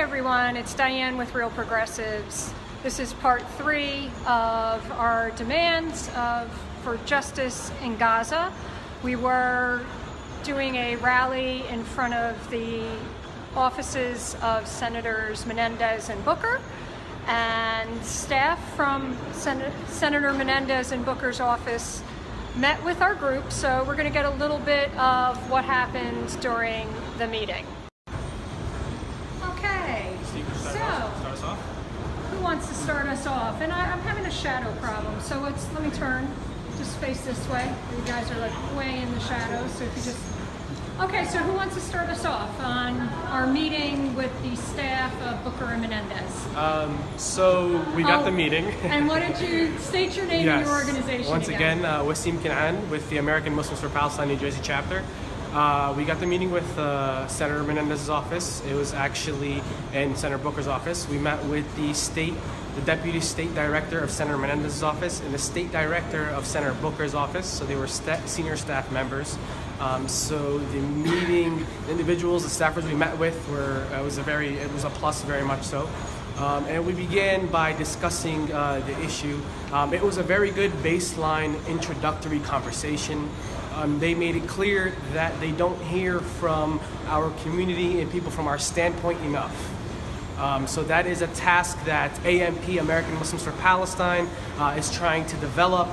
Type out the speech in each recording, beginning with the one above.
everyone, it's Diane with Real Progressives. This is part 3 of our demands for justice in Gaza. We were doing a rally in front of the offices of Senators Menendez and Booker, and staff from Senator Menendez and Booker's office met with our group, so we're going to get a little bit of what happened during the meeting. Okay, so who wants to start us off? And I'm having a shadow problem, so let me turn, just face this way. You guys are like way in the shadows, so if you just... Okay, so who wants to start us off on our meeting with the staff of Booker and Menendez? So we got the meeting. And why don't you state your name and your organization Once again, Wasim Kinaan with the American Muslims for Palestine New Jersey chapter. We got the meeting with Senator Menendez's office. It was actually in Senator Booker's office. We met with the Deputy State Director of Senator Menendez's office and the State Director of Senator Booker's office. So they were senior staff members. So the meeting, individuals, the staffers we met with it was a plus, very much so. And we began by discussing the issue. It was a very good baseline introductory conversation. They made it clear that they don't hear from our community and people from our standpoint enough. So that is a task that AMP, American Muslims for Palestine, is trying to develop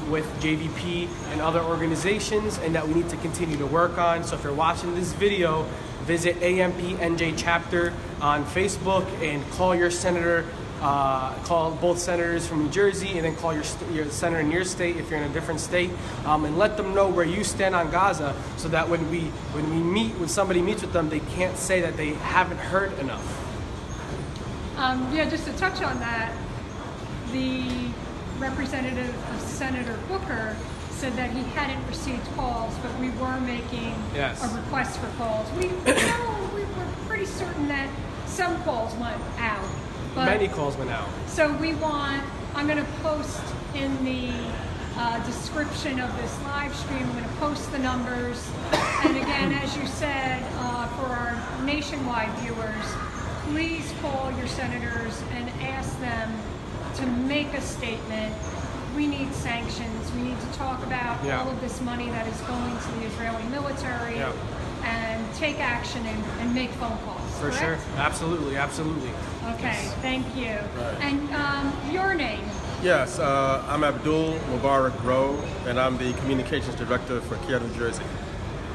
with JVP and other organizations, and that we need to continue to work on. So if you're watching this video, visit AMP NJ chapter on Facebook and call your senator, call both senators from New Jersey, and then call your senator in your state if you're in a different state, and let them know where you stand on Gaza, so that when somebody meets with them, they can't say that they haven't heard enough. Just to touch on that, the representative of Senator Booker said that he hadn't received calls, but we were making a request for calls. We were pretty certain that some calls went out. But, many calls went out. So I'm going to post in the description of this live stream, I'm going to post the numbers. And again, as you said, for our nationwide viewers, please call your senators and ask them to make a statement. We need sanctions. We need to talk about all of this money that is going to the Israeli military and take action and make phone calls. For sure. Absolutely. Okay, yes. Thank you. Right. And your name? Yes, I'm Abdul Mubarak Rowe, and I'm the Communications Director for CARE New Jersey.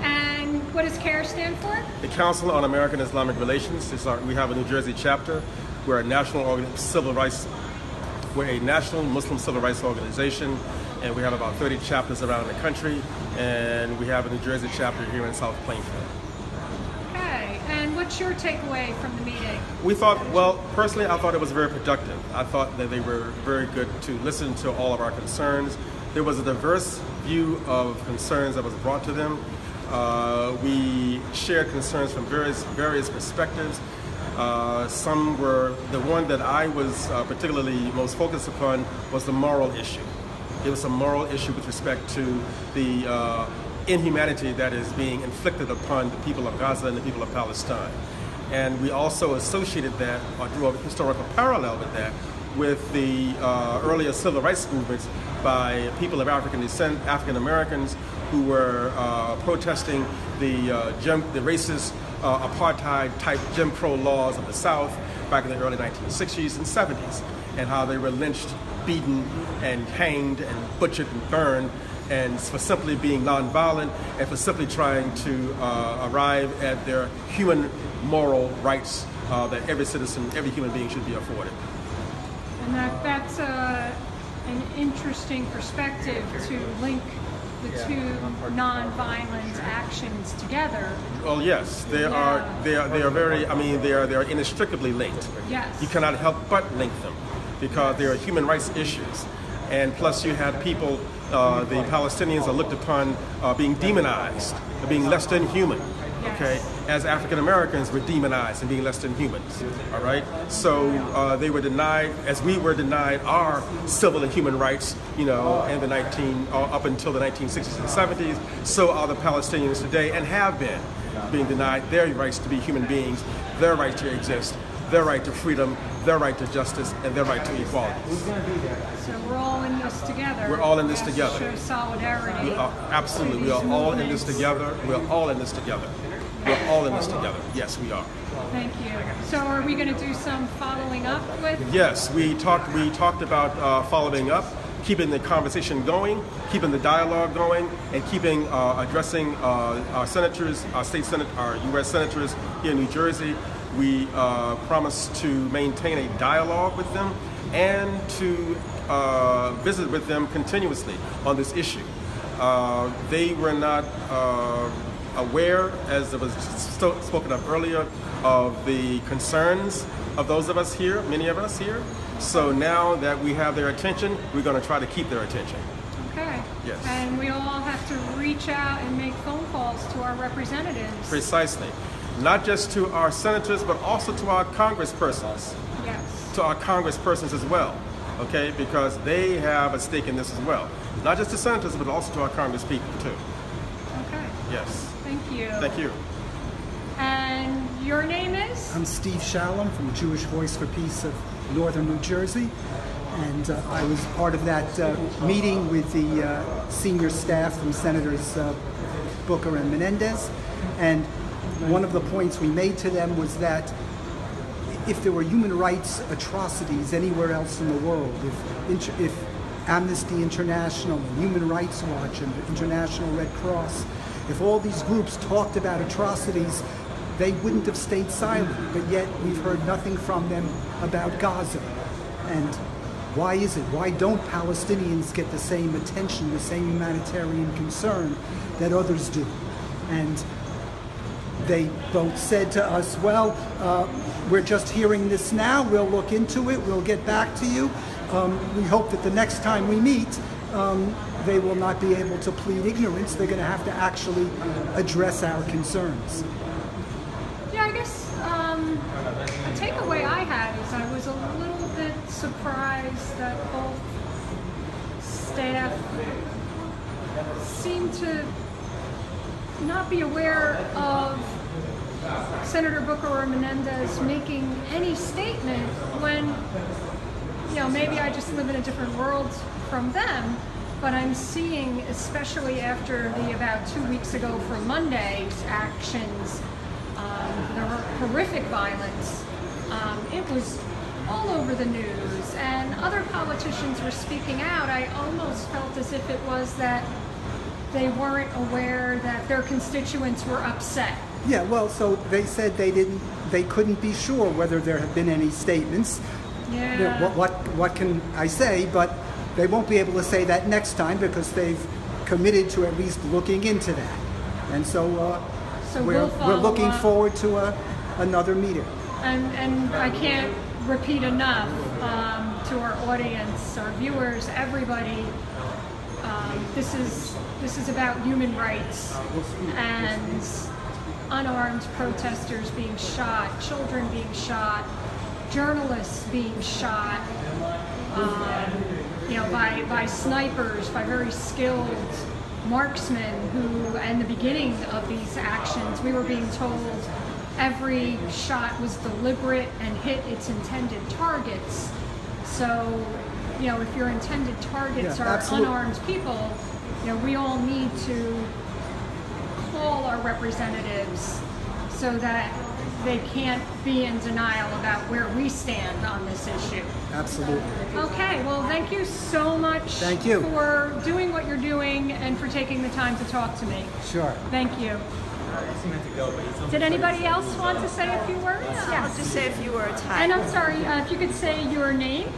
And what does CARE stand for? The Council on American Islamic Relations. We have a New Jersey chapter. We're a national Muslim civil rights organization, and we have about 30 chapters around the country, and we have a New Jersey chapter here in South Plainfield. Okay, and what's your takeaway from the meeting? Personally, I thought it was very productive. I thought that they were very good to listen to all of our concerns. There was a diverse view of concerns that was brought to them. We shared concerns from various perspectives. Some were, the one that I was particularly most focused upon was the moral issue. It was a moral issue with respect to the inhumanity that is being inflicted upon the people of Gaza and the people of Palestine. And we also associated that, or drew a historical parallel with that, with the earlier civil rights movements by people of African descent, African Americans, who were protesting the racist apartheid-type Jim Crow laws of the South back in the early 1960s and 70s, and how they were lynched, beaten, and hanged, and butchered, and burned, and for simply being nonviolent, and for simply trying to arrive at their human moral rights that every citizen, every human being should be afforded. And that's an interesting perspective to link the two non-violent actions together. Well, yes, they are very. I mean, they are inextricably linked. Yes. You cannot help but link them because they are human rights issues, and plus you have people. The Palestinians are looked upon being demonized, being less than human. Okay, as African Americans were demonized and being less than humans. All right, so they were denied, as we were denied our civil and human rights, in the up until the 1960s and 70s. So are the Palestinians today, and have been being denied their rights to be human beings, their right to exist, their right to freedom, their right to justice, and their right to equality. So we're all in this together. We're all in this We have to together. show solidarity. We are, absolutely. We are all in this together. We're all in this together. We're all in this together. Yes, we are. Thank you. So are we going to do some following up with? Yes, we talked about following up, keeping the conversation going, keeping the dialogue going, and keeping addressing our senators, our U.S. senators here in New Jersey. We promise to maintain a dialogue with them and to visit with them continuously on this issue. They were not aware, as it was spoken of earlier, of the concerns of those of us here, many of us here. So now that we have their attention, we're going to try to keep their attention. Okay. Yes. And we all have to reach out and make phone calls to our representatives. Precisely. Not just to our senators, but also to our congresspersons. Yes. To our congresspersons as well, okay? Because they have a stake in this as well. Not just to senators, but also to our congresspeople too. Okay. Yes. Thank you. Thank you. And your name is? I'm Steve Shalom from Jewish Voice for Peace of Northern New Jersey, and I was part of that meeting with the senior staff from Senators Booker and Menendez, and one of the points we made to them was that if there were human rights atrocities anywhere else in the world, if Amnesty International and Human Rights Watch and the International Red Cross, if all these groups talked about atrocities, they wouldn't have stayed silent, but yet we've heard nothing from them about Gaza. And why is it? Why don't Palestinians get the same attention, the same humanitarian concern that others do? And they both said to us, well, we're just hearing this now, we'll look into it, we'll get back to you. We hope that the next time we meet, they will not be able to plead ignorance. They're going to have to actually address our concerns. Yeah, I guess a takeaway I had is I was a little bit surprised that both staff seemed to not be aware of Senator Booker or Menendez making any statement when, you know, maybe I just live in a different world from them, but I'm seeing, especially after the about 2 weeks ago from Monday's actions, the horrific violence, it was all over the news, and other politicians were speaking out. I almost felt as if it was that they weren't aware that their constituents were upset. Yeah, well, so they said they couldn't be sure whether there had been any statements. Yeah. What can I say? But they won't be able to say that next time because they've committed to at least looking into that. And so, we're looking up. forward to another meeting. And I can't repeat enough to our audience, our viewers, everybody. This is about human rights and unarmed protesters being shot, children being shot, journalists being shot, by snipers, by very skilled marksmen who, in the beginning of these actions, we were being told every shot was deliberate and hit its intended targets. So, if your intended targets are absolutely. unarmed people, we all need to call our representatives so that they can't be in denial about where we stand on this issue. Absolutely. Okay, well, thank you so much Thank you. for doing what you're doing and for taking the time to talk to me. Sure. Thank you. Did anybody else want to say a few words? Yeah, I'll just say a few words. Hi. And I'm sorry, if you could say your name.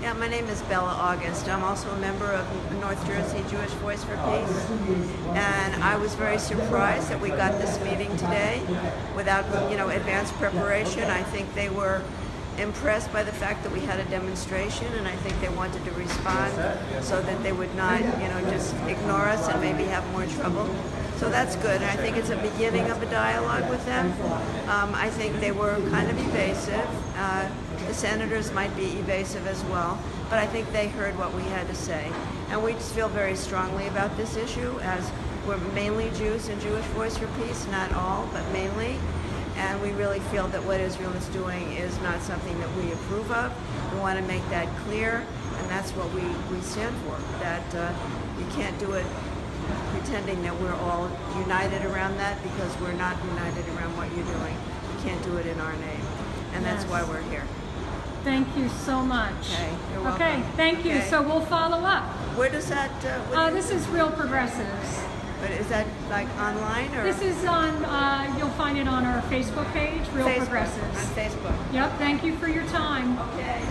Yeah, my name is Bella August. I'm also a member of North Jersey Jewish Voice for Peace. And I was very surprised that we got this meeting today without, advanced preparation. I think they were impressed by the fact that we had a demonstration, and I think they wanted to respond so that they would not, just ignore us and maybe have more trouble. So that's good, and I think it's a beginning of a dialogue with them. I think they were kind of evasive. The senators might be evasive as well, but I think they heard what we had to say. And we just feel very strongly about this issue, as we're mainly Jews and Jewish Voice for Peace, not all, but mainly. And we really feel that what Israel is doing is not something that we approve of. We want to make that clear, and that's what we stand for, that you can't do it pretending that we're all united around that, because we're not united around what you're doing. You can't do it in our name, and that's why we're here. Thank you so much. Okay, you're welcome. Okay, thank you. Okay. So we'll follow up. Where does that, This is Real Progressives. but is that like online or? This is on, you'll find it on our Facebook page, Real Facebook, Progressives. on Facebook. Yep, thank you for your time. Okay.